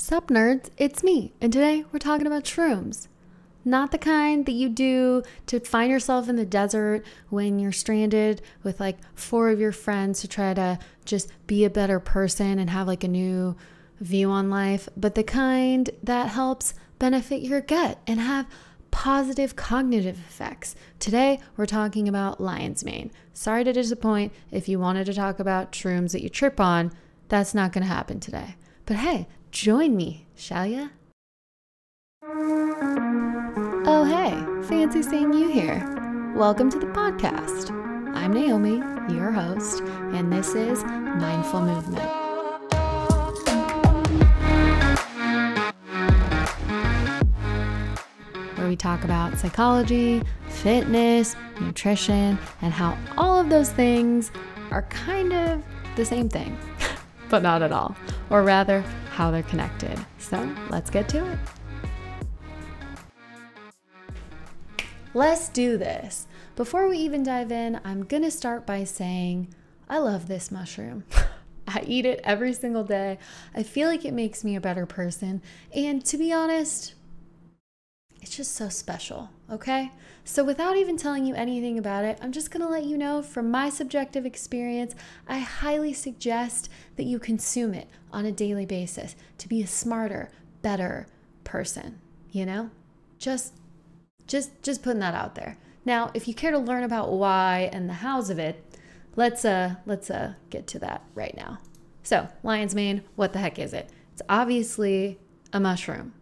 Sup nerds, it's me, and today we're talking about shrooms. Not the kind that you do to find yourself in the desert when you're stranded with like 4 of your friends to try to just be a better person and have like a new view on life, but the kind that helps benefit your gut and have positive cognitive effects. Today, we're talking about lion's mane. Sorry to disappoint. If you wanted to talk about shrooms that you trip on, that's not going to happen today. But hey, join me, shall ya? Oh, hey, fancy seeing you here. Welcome to the podcast. I'm Naomi, your host, and this is Mindful Movement. Where we talk about psychology, fitness, nutrition, and how all of those things are kind of the same thing, but not at all. Or rather, how they're connected. So let's get to it. Let's do this. Before we even dive in, I'm going to start by saying, I love this mushroom. I eat it every single day. I feel like it makes me a better person. And to be honest, it's just so special, okay? So without even telling you anything about it, I'm just gonna let you know from my subjective experience, I highly suggest that you consume it on a daily basis to be a smarter, better person, you know? Just putting that out there. Now, if you care to learn about why and the hows of it, let's get to that right now. So, lion's mane, what the heck is it? It's obviously a mushroom.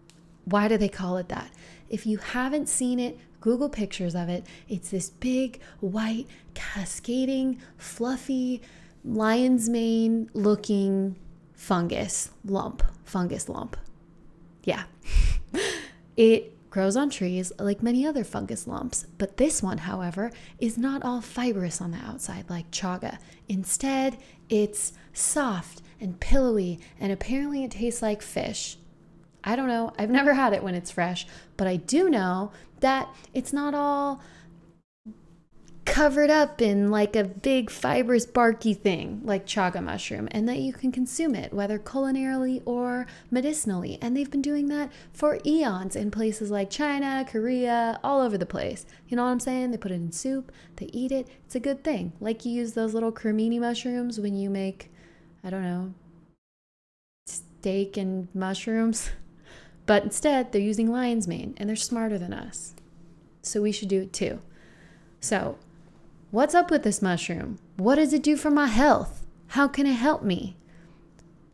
Why do they call it that? If you haven't seen it, Google pictures of it. It's this big, white, cascading, fluffy, lion's mane looking fungus lump. Yeah. It grows on trees like many other fungus lumps, but this one, however, is not all fibrous on the outside like chaga. Instead, it's soft and pillowy, and apparently it tastes like fish. I don't know. I've never had it when it's fresh, but I do know that it's not all covered up in like a big fibrous barky thing like chaga mushroom, and that you can consume it whether culinarily or medicinally. And they've been doing that for eons in places like China, Korea, all over the place. You know what I'm saying? They put it in soup, they eat it. It's a good thing. Like you use those little cremini mushrooms when you make, I don't know, steak and mushrooms. But instead, they're using lion's mane, and they're smarter than us. So we should do it too. So, what's up with this mushroom? What does it do for my health? How can it help me?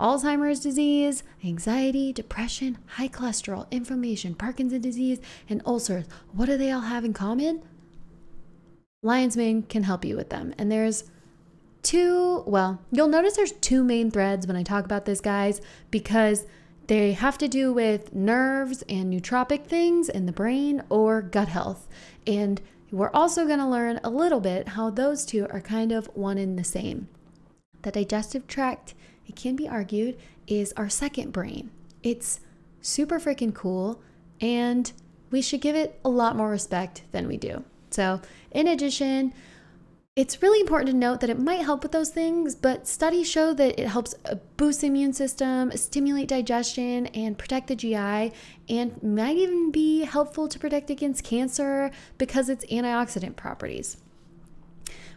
Alzheimer's disease, anxiety, depression, high cholesterol, inflammation, Parkinson's disease, and ulcers. What do they all have in common? Lion's mane can help you with them. And there's you'll notice there's 2 main threads when I talk about this, guys, because they have to do with nerves and nootropic things in the brain or gut health. And we're also going to learn a little bit how those 2 are kind of one and the same. The digestive tract, it can be argued, is our second brain. It's super freaking cool, and we should give it a lot more respect than we do. So in addition, it's really important to note that it might help with those things, but studies show that it helps boost the immune system, stimulate digestion, and protect the GI, and might even be helpful to protect against cancer because its antioxidant properties.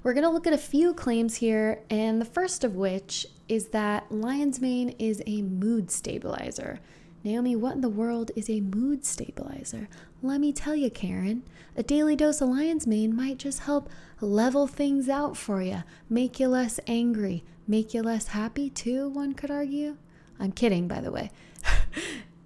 We're going to look at a few claims here, and the first of which is that lion's mane is a mood stabilizer. Naomi, what in the world is a mood stabilizer? Let me tell you, Karen. A daily dose of lion's mane might just help level things out for you, make you less angry, make you less happy too, one could argue. I'm kidding, by the way.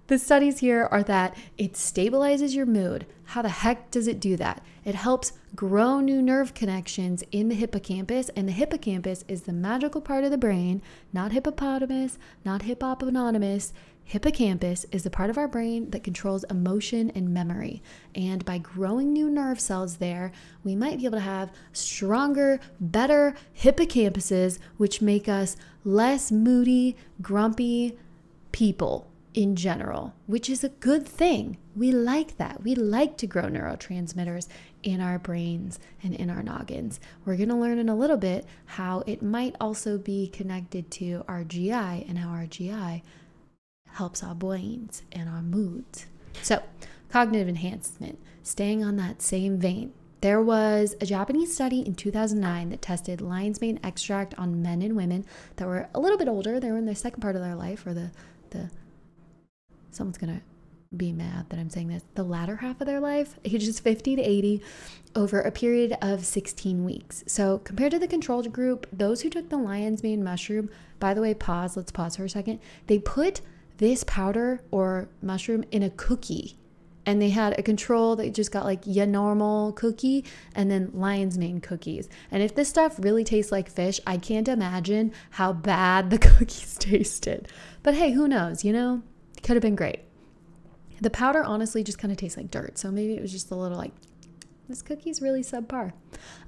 The studies here are that it stabilizes your mood. How the heck does it do that? It helps grow new nerve connections in the hippocampus, and the hippocampus is the magical part of the brain, not hippopotamus, not hip-hop anonymous. Hippocampus is the part of our brain that controls emotion and memory. And by growing new nerve cells there, we might be able to have stronger, better hippocampuses, which make us less moody, grumpy people in general, which is a good thing. We like that. We like to grow neurotransmitters in our brains and in our noggins. We're going to learn in a little bit how it might also be connected to our GI and how our GI helps our brains and our moods. So, cognitive enhancement, staying on that same vein. There was a Japanese study in 2009 that tested lion's mane extract on men and women that were a little bit older. They were in their second part of their life, or the someone's going to be mad that I'm saying this, the latter half of their life, ages 50 to 80, over a period of 16 weeks. So compared to the control group, those who took the lion's mane mushroom, by the way, let's pause for a second. They put this powder or mushroom in a cookie, and they had a control that just got like your normal cookie and then lion's mane cookies. And if this stuff really tastes like fish, I can't imagine how bad the cookies tasted. But hey, who knows, you know? It could have been great. The powder honestly just kind of tastes like dirt. So maybe it was just a little like, this cookie's really subpar.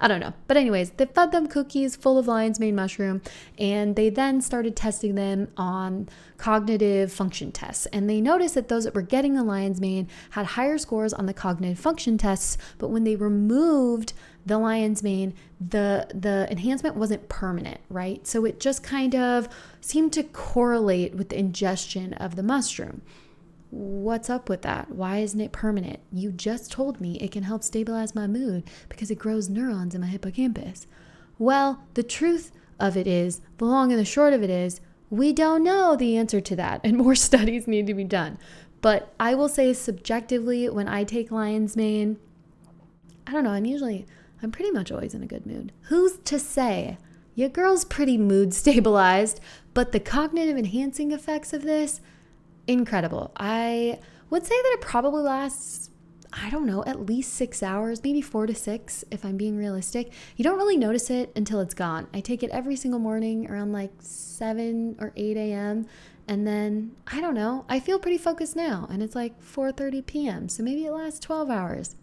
I don't know. But anyways, they fed them cookies full of lion's mane mushroom, and they then started testing them on cognitive function tests. And they noticed that those that were getting the lion's mane had higher scores on the cognitive function tests, but when they removed the lion's mane, the enhancement wasn't permanent, right? So it just kind of seemed to correlate with the ingestion of the mushroom. What's up with that? Why isn't it permanent? You just told me it can help stabilize my mood because it grows neurons in my hippocampus. Well, the truth of it is, the long and the short of it is, we don't know the answer to that, and more studies need to be done. But I will say subjectively, when I take lion's mane, I don't know, I'm pretty much always in a good mood. Who's to say? Your girl's pretty mood stabilized, but the cognitive enhancing effects of this, incredible. I would say that it probably lasts, I don't know, at least 6 hours, maybe 4 to 6 if I'm being realistic. You don't really notice it until it's gone. I take it every single morning around like 7 or 8 a.m. And then, I don't know, I feel pretty focused now, and it's like 4:30 p.m. So maybe it lasts 12 hours.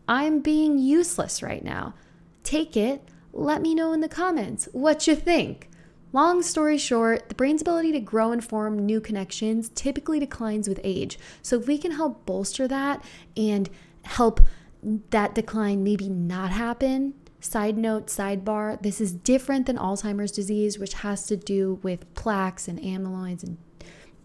I'm being useless right now. Take it. Let me know in the comments what you think. Long story short, the brain's ability to grow and form new connections typically declines with age. So if we can help bolster that and help that decline maybe not happen, side note, sidebar, this is different than Alzheimer's disease, which has to do with plaques and amyloids and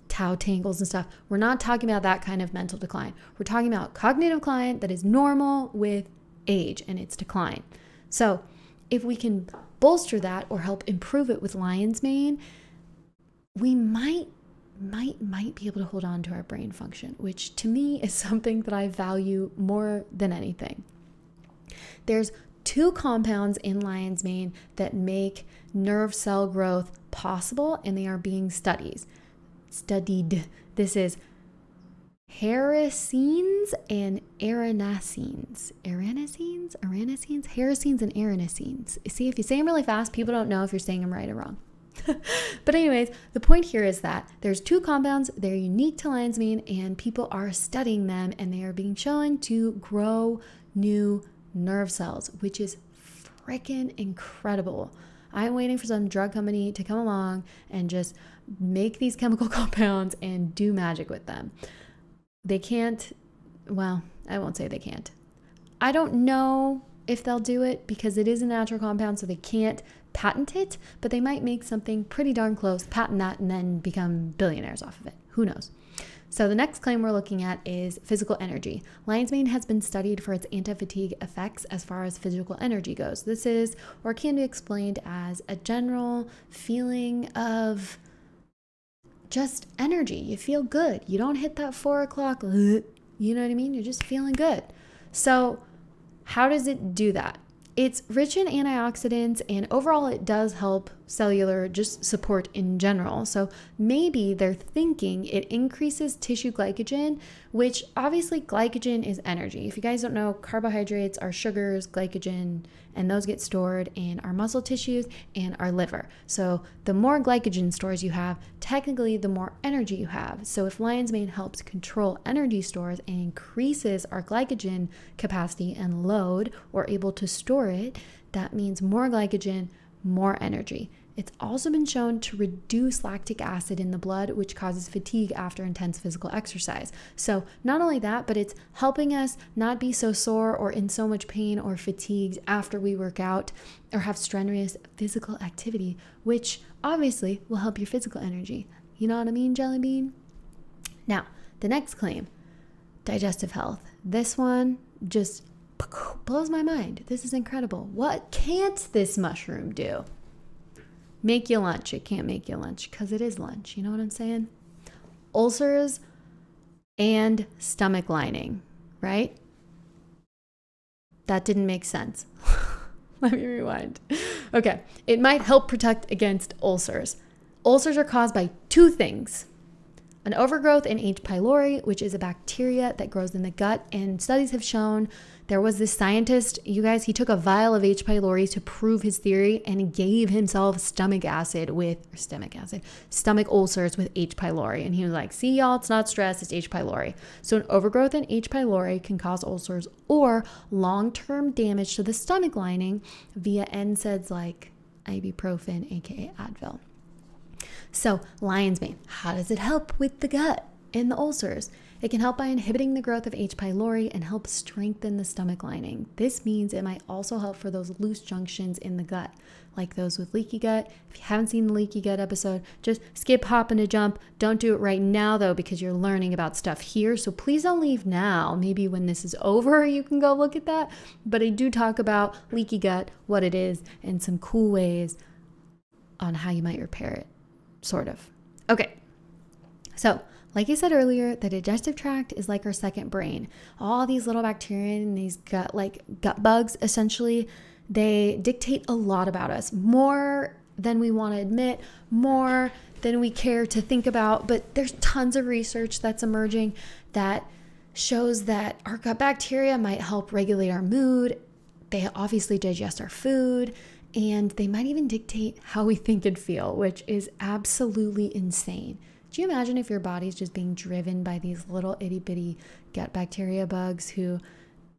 tau tangles and stuff. We're not talking about that kind of mental decline. We're talking about cognitive decline that is normal with age and its decline. So if we can bolster that or help improve it with lion's mane, we might be able to hold on to our brain function, which to me is something that I value more than anything. There's 2 compounds in lion's mane that make nerve cell growth possible, and they are being studied. This is Hericines and aranacines. Aranacines and aranacines. See, if you say them really fast, people don't know if you're saying them right or wrong. But anyways, the point here is that there's 2 compounds. They're unique to lion's mane, and people are studying them, and they are being shown to grow new nerve cells, which is freaking incredible. I'm waiting for some drug company to come along and just make these chemical compounds and do magic with them. They can't, well, I won't say they can't. I don't know if they'll do it because it is a natural compound, so they can't patent it, but they might make something pretty darn close, patent that, and then become billionaires off of it. Who knows? So the next claim we're looking at is physical energy. Lion's mane has been studied for its anti-fatigue effects as far as physical energy goes. This is, or can be explained as, a general feeling of just energy. You feel good. You don't hit that 4 o'clock, you know what I mean? You're just feeling good. So how does it do that? It's rich in antioxidants, and overall it does help cellular just support in general. So maybe they're thinking it increases tissue glycogen, which obviously glycogen is energy. If you guys don't know, carbohydrates are sugars, glycogen, and those get stored in our muscle tissues and our liver. So the more glycogen stores you have, technically the more energy you have. So if lion's mane helps control energy stores and increases our glycogen capacity and load, or able to store it, that means more glycogen, more energy. It's also been shown to reduce lactic acid in the blood, which causes fatigue after intense physical exercise. So not only that, but it's helping us not be so sore or in so much pain or fatigued after we work out or have strenuous physical activity, which obviously will help your physical energy. You know what I mean, Jelly Bean? Now, the next claim, digestive health. This one just blows my mind. This is incredible. What can't this mushroom do? Make you lunch. It can't make you lunch because it is lunch. You know what I'm saying? Ulcers and stomach lining, right? That didn't make sense. Let me rewind. Okay. It might help protect against ulcers. Ulcers are caused by two things. An overgrowth in H. pylori, which is a bacteria that grows in the gut. And studies have shown, there was this scientist, you guys, he took a vial of H. pylori to prove his theory and gave himself stomach ulcers with H. pylori. And he was like, see y'all, it's not stress, it's H. pylori. So an overgrowth in H. pylori can cause ulcers or long-term damage to the stomach lining via NSAIDs like ibuprofen, aka Advil. So lion's mane, how does it help with the gut and the ulcers? It can help by inhibiting the growth of H. pylori and help strengthen the stomach lining. This means it might also help for those loose junctions in the gut, like those with leaky gut. If you haven't seen the leaky gut episode, just skip, hop, and a jump. Don't do it right now, though, because you're learning about stuff here. So please don't leave now. Maybe when this is over, you can go look at that. But I do talk about leaky gut, what it is, and some cool ways on how you might repair it. Sort of. Okay. So, like I said earlier, the digestive tract is like our second brain. All these little bacteria and these gut bugs, essentially, they dictate a lot about us. More than we want to admit, more than we care to think about. But there's tons of research that's emerging that shows that our gut bacteria might help regulate our mood. They obviously digest our food. And they might even dictate how we think and feel, which is absolutely insane. Do you imagine if your body's just being driven by these little itty bitty gut bacteria bugs who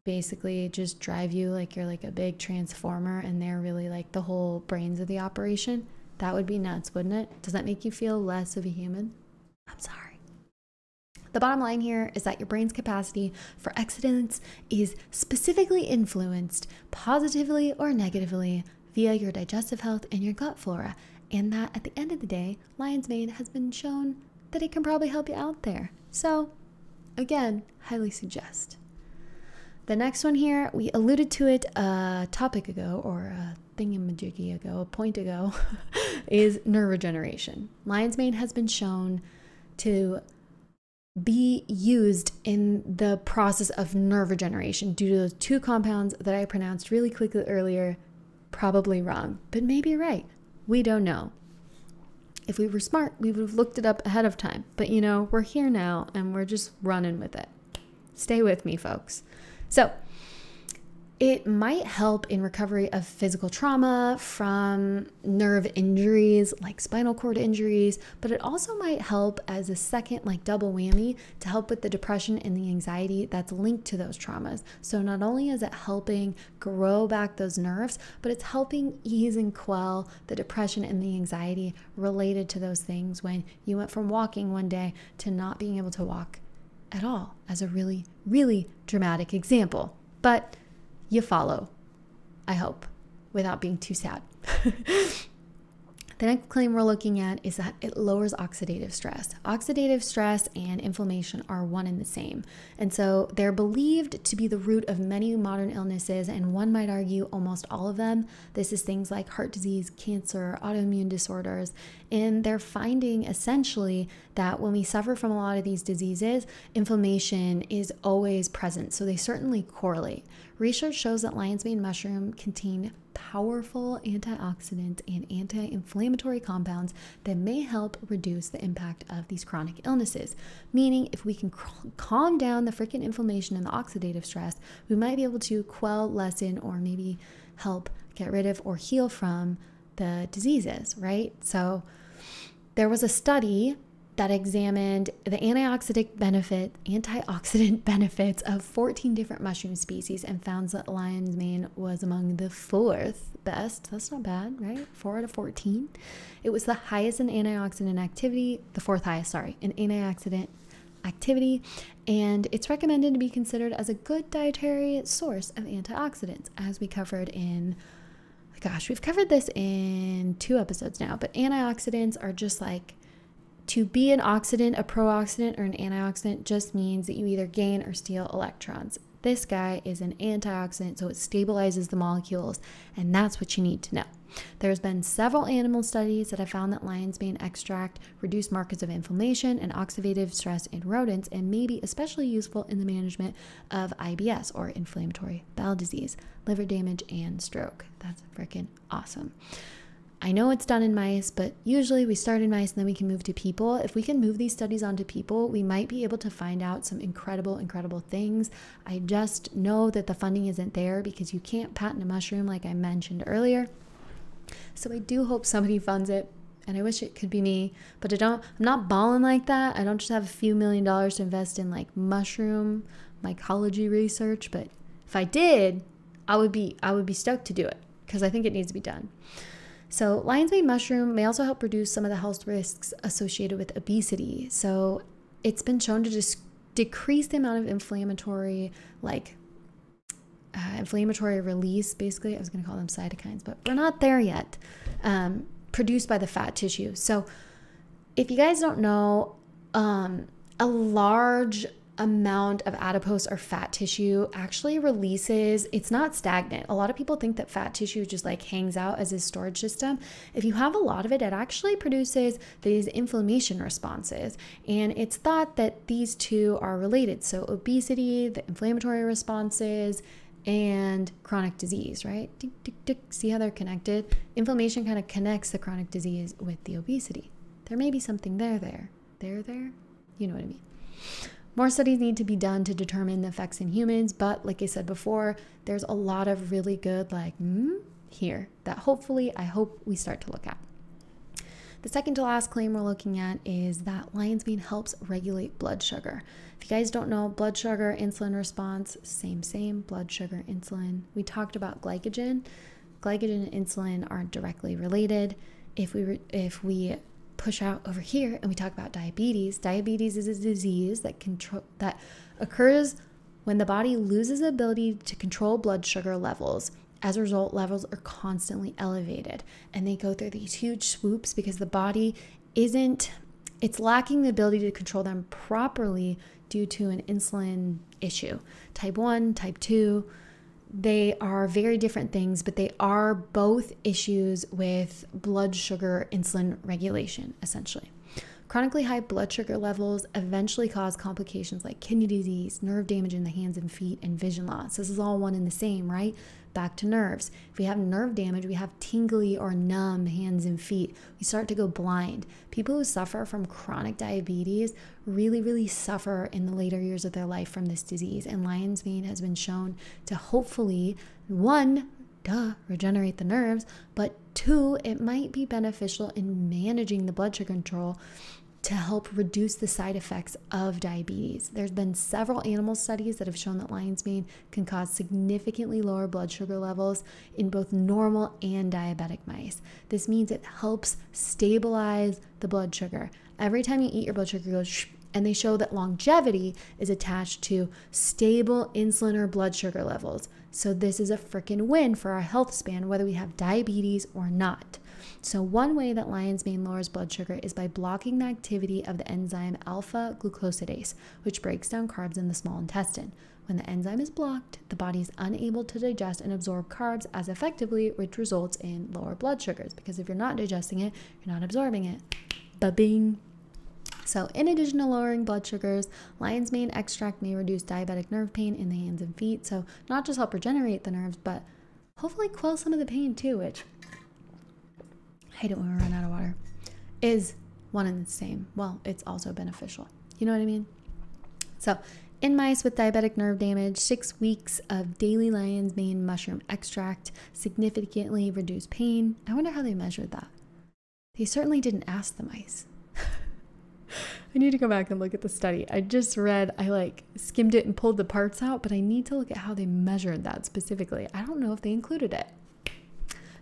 basically just drive you like you're like a big transformer and they're really like the whole brains of the operation? That would be nuts, wouldn't it? Does that make you feel less of a human? I'm sorry. The bottom line here is that your brain's capacity for oxidants is specifically influenced positively or negatively via your digestive health and your gut flora, and that at the end of the day, lion's mane has been shown that it can probably help you out there. So, again, highly suggest. The next one here, we alluded to it a topic ago, or a thingamajiggy ago, a point ago, is nerve regeneration. Lion's mane has been shown to be used in the process of nerve regeneration due to those two compounds that I pronounced really quickly earlier. Probably wrong, but maybe right. We don't know. If we were smart, we would have looked it up ahead of time. But you know, we're here now and we're just running with it. Stay with me, folks. So it might help in recovery of physical trauma from nerve injuries like spinal cord injuries, but it also might help as a second, like double whammy, to help with the depression and the anxiety that's linked to those traumas. So not only is it helping grow back those nerves, but it's helping ease and quell the depression and the anxiety related to those things when you went from walking one day to not being able to walk at all, as a really, really dramatic example. But you follow, I hope, without being too sad. The next claim we're looking at is that it lowers oxidative stress. Oxidative stress and inflammation are one and the same. And so they're believed to be the root of many modern illnesses, and one might argue almost all of them. This is things like heart disease, cancer, autoimmune disorders. And they're finding essentially that when we suffer from a lot of these diseases, inflammation is always present. So they certainly correlate. Research shows that lion's mane mushroom contain powerful antioxidant and anti-inflammatory compounds that may help reduce the impact of these chronic illnesses. Meaning, if we can calm down the freaking inflammation and the oxidative stress, we might be able to quell, lessen, or maybe help get rid of or heal from the diseases, right? So there was a study that examined the antioxidant benefits of 14 different mushroom species and found that lion's mane was among the fourth best. That's not bad, right? 4 out of 14. It was the highest in antioxidant activity, the fourth highest, in antioxidant activity, and it's recommended to be considered as a good dietary source of antioxidants, as we covered in, we've covered this in 2 episodes now, but antioxidants are just like To be an oxidant, a pro-oxidant, or an antioxidant just means that you either gain or steal electrons. This guy is an antioxidant, so it stabilizes the molecules, and that's what you need to know. There's been several animal studies that have found that lion's mane extract reduced markers of inflammation and oxidative stress in rodents, and may be especially useful in the management of IBS, or inflammatory bowel disease, liver damage, and stroke. That's freaking awesome. I know it's done in mice, but usually we start in mice and then we can move to people. If we can move these studies onto people, we might be able to find out some incredible things. I just know that the funding isn't there because you can't patent a mushroom like I mentioned earlier. So I do hope somebody funds it, and I wish it could be me, but I'm not balling like that. I don't just have a few $1,000,000 to invest in like mushroom mycology research, but if I did, I would be stoked to do it because I think it needs to be done. So lion's mane mushroom may also help reduce some of the health risks associated with obesity. So it's been shown to just decrease the amount of inflammatory release, basically. I was going to call them cytokines, but we're not there yet, produced by the fat tissue. So if you guys don't know, a large amount of adipose or fat tissue actually releases, it's not stagnant. A lot of people think that fat tissue just like hangs out as a storage system. If you have a lot of it, it actually produces these inflammation responses. And it's thought that these two are related. So obesity, the inflammatory responses, and chronic disease, right? Tick, tick, tick. See how they're connected? Inflammation kind of connects the chronic disease with the obesity. There may be something there. You know what I mean? More studies need to be done to determine the effects in humans, but like I said before, there's a lot of really good here that hopefully I hope we start to look at. The second to last claim we're looking at is that lion's mane helps regulate blood sugar. If you guys don't know, blood sugar, insulin response, same, blood sugar, insulin. We talked about glycogen. Glycogen and insulin aren't directly related. If we push out over here and we talk about diabetes. Diabetes is a disease that occurs when the body loses the ability to control blood sugar levels. As a result, levels are constantly elevated, and they go through these huge swoops because the body it's lacking the ability to control them properly due to an insulin issue. Type 1, type 2, they are very different things, but they are both issues with blood sugar insulin regulation, essentially. Chronically high blood sugar levels eventually cause complications like kidney disease, nerve damage in the hands and feet, and vision loss. This is all one and the same, right? Back to nerves. If we have nerve damage, we have tingly or numb hands and feet. We start to go blind. People who suffer from chronic diabetes really suffer in the later years of their life from this disease. And lion's mane has been shown to hopefully, one, regenerate the nerves, but two, it might be beneficial in managing the blood sugar control to help reduce the side effects of diabetes. There's been several animal studies that have shown that lion's mane can cause significantly lower blood sugar levels in both normal and diabetic mice. This means it helps stabilize the blood sugar. Every time you eat, your blood sugar goes shh, and they show that longevity is attached to stable insulin or blood sugar levels. So this is a freaking win for our health span, whether we have diabetes or not. So one way that lion's mane lowers blood sugar is by blocking the activity of the enzyme alpha glucosidase, which breaks down carbs in the small intestine. When the enzyme is blocked, the body is unable to digest and absorb carbs as effectively, which results in lower blood sugars, because if you're not digesting it, you're not absorbing it. Ba-bing. So in addition to lowering blood sugars, lion's mane extract may reduce diabetic nerve pain in the hands and feet. So not just help regenerate the nerves, but hopefully quell some of the pain too, which I hate it when we run out of water, is one and the same. Well, it's also beneficial. You know what I mean? So in mice with diabetic nerve damage, 6 weeks of daily lion's mane mushroom extract significantly reduced pain. I wonder how they measured that. They certainly didn't ask the mice. I need to go back and look at the study. I just read, I skimmed it and pulled the parts out, but I need to look at how they measured that specifically. I don't know if they included it.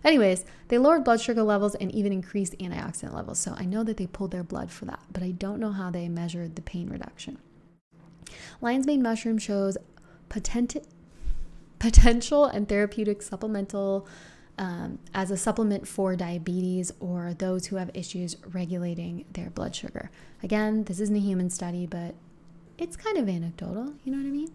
Anyways, they lowered blood sugar levels and even increased antioxidant levels. So I know that they pulled their blood for that, but I don't know how they measured the pain reduction. Lion's mane mushroom shows potential and therapeutic supplemental as a supplement for diabetes or those who have issues regulating their blood sugar. Again, this isn't a human study, but it's kind of anecdotal, you know what I mean?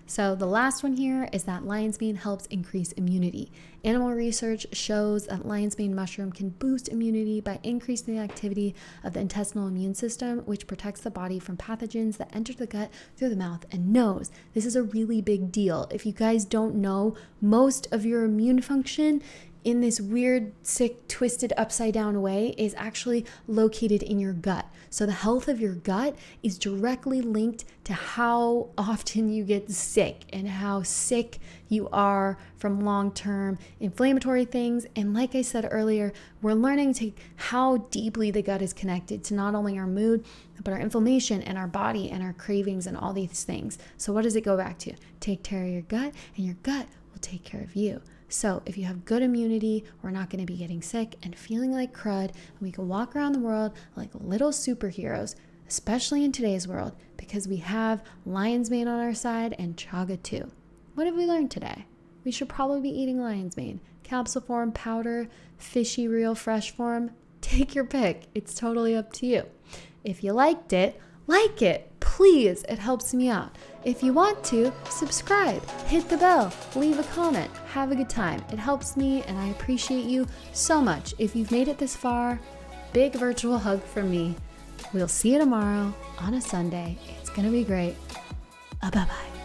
So the last one here is that lion's mane helps increase immunity. Animal research shows that lion's mane mushroom can boost immunity by increasing the activity of the intestinal immune system, which protects the body from pathogens that enter the gut through the mouth and nose. This is a really big deal. If you guys don't know, most of your immune function in this weird, sick, twisted, upside down way is actually located in your gut. So the health of your gut is directly linked to how often you get sick and how sick you are from long-term inflammatory things. And like I said earlier, we're learning how deeply the gut is connected to not only our mood, but our inflammation and our body and our cravings and all these things. So what does it go back to? Take care of your gut, and your gut will take care of you. So if you have good immunity, we're not going to be getting sick and feeling like crud, and we can walk around the world like little superheroes, especially in today's world, because we have lion's mane on our side and chaga too. What have we learned today? We should probably be eating lion's mane. Capsule form, powder, fishy, real, fresh form. Take your pick. It's totally up to you. If you liked it, like it, please. It helps me out. If you want to, subscribe, hit the bell, leave a comment, have a good time. It helps me, and I appreciate you so much. If you've made it this far, big virtual hug from me. We'll see you tomorrow on a Sunday. It's gonna be great. Bye-bye.